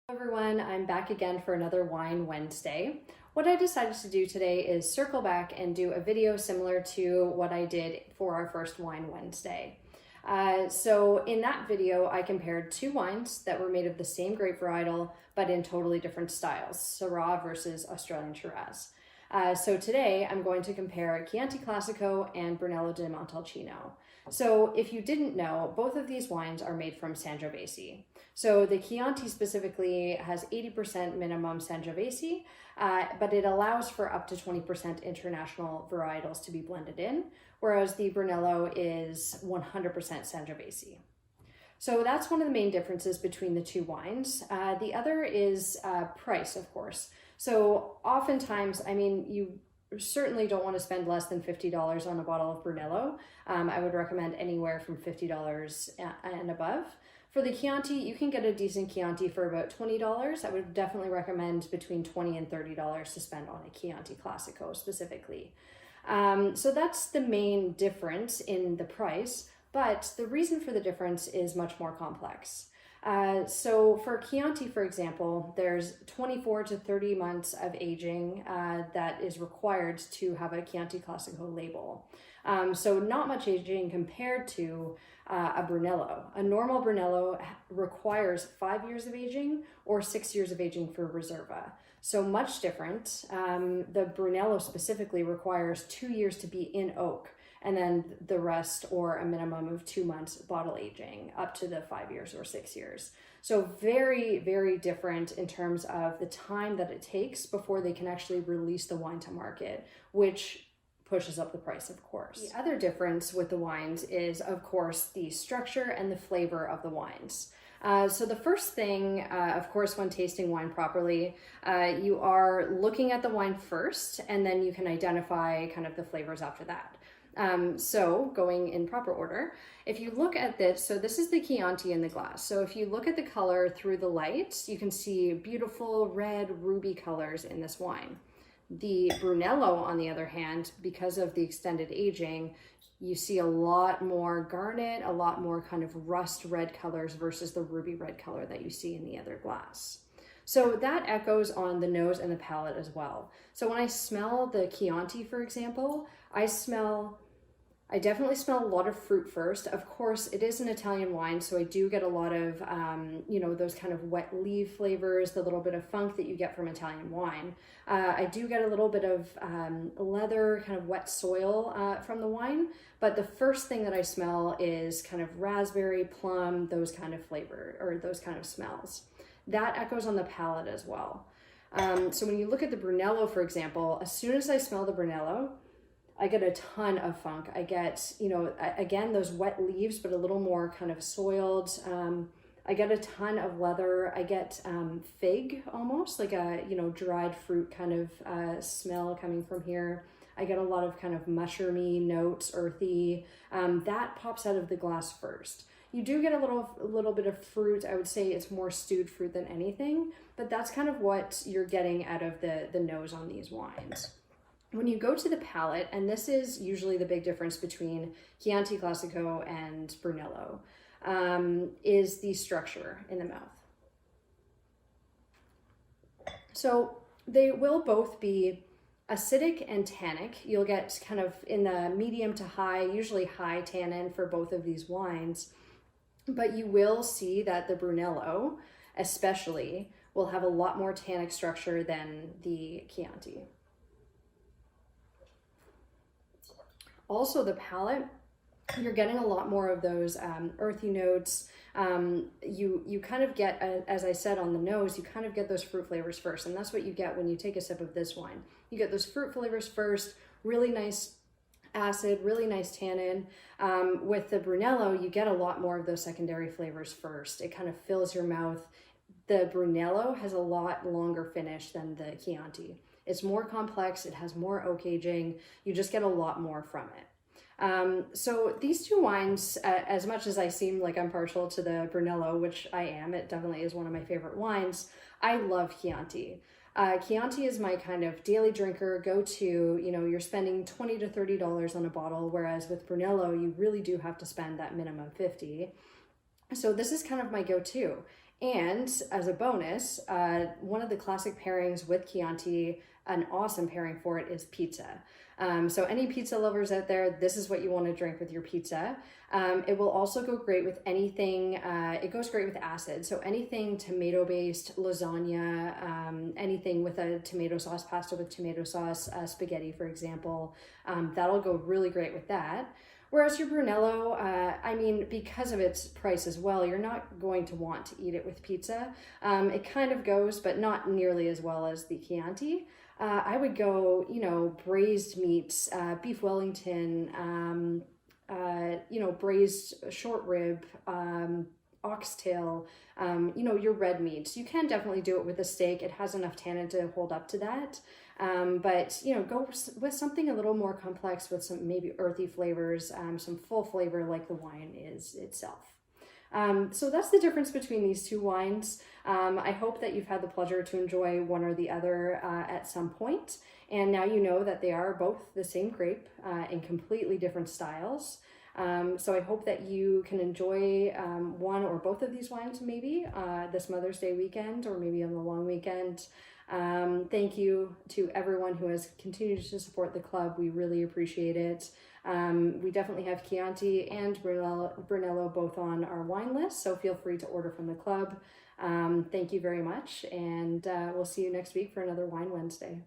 Hello everyone, I'm back again for another Wine Wednesday. What I decided to do today is circle back and do a video similar to what I did for our first Wine Wednesday. So in that video, I compared two wines that were made of the same grape varietal, but in totally different styles, Syrah versus Australian Shiraz. So today I'm going to compare Chianti Classico and Brunello di Montalcino. So if you didn't know, both of these wines are made from Sangiovese. So the Chianti specifically has 80% minimum Sangiovese, but it allows for up to 20% international varietals to be blended in, whereas the Brunello is 100% Sangiovese. So that's one of the main differences between the two wines. The other is price, of course. So oftentimes, you certainly don't want to spend less than $50 on a bottle of Brunello. I would recommend anywhere from $50 and above. For the Chianti, you can get a decent Chianti for about $20. I would definitely recommend between $20 and $30 to spend on a Chianti Classico specifically. So that's the main difference in the price, but the reason for the difference is much more complex. So for Chianti, for example, there's 24 to 30 months of aging that is required to have a Chianti Classico label. So not much aging compared to a Brunello. A normal Brunello requires 5 years of aging or 6 years of aging for Reserva. So much different. The Brunello specifically requires 2 years to be in oak, and then the rest, or a minimum of 2 months bottle aging, up to the 5 years or 6 years. So very, very different in terms of the time that it takes before they can actually release the wine to market, which pushes up the price, of course. The other difference with the wines is, of course, the structure and the flavor of the wines. So the first thing, of course, when tasting wine properly, you are looking at the wine first, and then you can identify kind of the flavors after that. So going in proper order, if you look at this, so this is the Chianti in the glass. So if you look at the color through the light, you can see beautiful red ruby colors in this wine. The Brunello, on the other hand, because of the extended aging, you see a lot more garnet, a lot more kind of rust red colors versus the ruby red color that you see in the other glass. So that echoes on the nose and the palate as well. So when I smell the Chianti, for example, I definitely smell a lot of fruit first. Of course, it is an Italian wine, so I do get a lot of, those kind of wet leaf flavors, the little bit of funk that you get from Italian wine. I do get a little bit of leather, kind of wet soil from the wine, but the first thing that I smell is kind of raspberry, plum, those kind of flavor, or those kind of smells. That echoes on the palate as well. So when you look at the Brunello, for example, as soon as I smell the Brunello, I get a ton of funk. I get, again, those wet leaves, but a little more kind of soiled. I get a ton of leather. I get fig almost, like a, dried fruit kind of smell coming from here. I get a lot of kind of mushroomy notes, earthy. That pops out of the glass first. You do get a little bit of fruit. I would say it's more stewed fruit than anything, but that's kind of what you're getting out of the nose on these wines. When you go to the palate, and this is usually the big difference between Chianti Classico and Brunello, is the structure in the mouth. So they will both be acidic and tannic. You'll get kind of in the medium to high, usually high tannin for both of these wines, but you will see that the Brunello especially will have a lot more tannic structure than the Chianti. Also, the palate, you're getting a lot more of those earthy notes. You kind of get, as I said on the nose, you kind of get those fruit flavors first, and that's what you get when you take a sip of this wine. You get those fruit flavors first, really nice acid, really nice tannin. With the Brunello, you get a lot more of those secondary flavors first. It kind of fills your mouth. The Brunello has a lot longer finish than the Chianti. It's more complex, it has more oak aging, you just get a lot more from it. So these two wines, as much as I seem like I'm partial to the Brunello, which I am, it definitely is one of my favorite wines, I love Chianti. Chianti is my kind of daily drinker, go-to, you're spending $20 to $30 on a bottle, whereas with Brunello, you really do have to spend that minimum 50. So this is kind of my go-to. And as a bonus, one of the classic pairings with Chianti, an awesome pairing for it is pizza. So any pizza lovers out there, this is what you want to drink with your pizza. It will also go great with anything, it goes great with acid. So anything tomato-based, lasagna, anything with a tomato sauce, pasta with tomato sauce, spaghetti, for example, that'll go really great with that. Whereas your Brunello, I mean, because of its price as well, you're not going to want to eat it with pizza. It kind of goes, but not nearly as well as the Chianti. I would go, you know, braised meats, beef Wellington, you know, braised short rib, oxtail, you know, your red meats. You can definitely do it with a steak. It has enough tannin to hold up to that. But, you know, go with something a little more complex with some maybe earthy flavors, some full flavor like the wine is itself. So that's the difference between these two wines. I hope that you've had the pleasure to enjoy one or the other at some point. And now you know that they are both the same grape in completely different styles. So I hope that you can enjoy one or both of these wines maybe this Mother's Day weekend or maybe on the long weekend. Thank you to everyone who has continued to support the club. We really appreciate it. We definitely have Chianti and Brunello both on our wine list, so feel free to order from the club. Thank you very much, and we'll see you next week for another Wine Wednesday.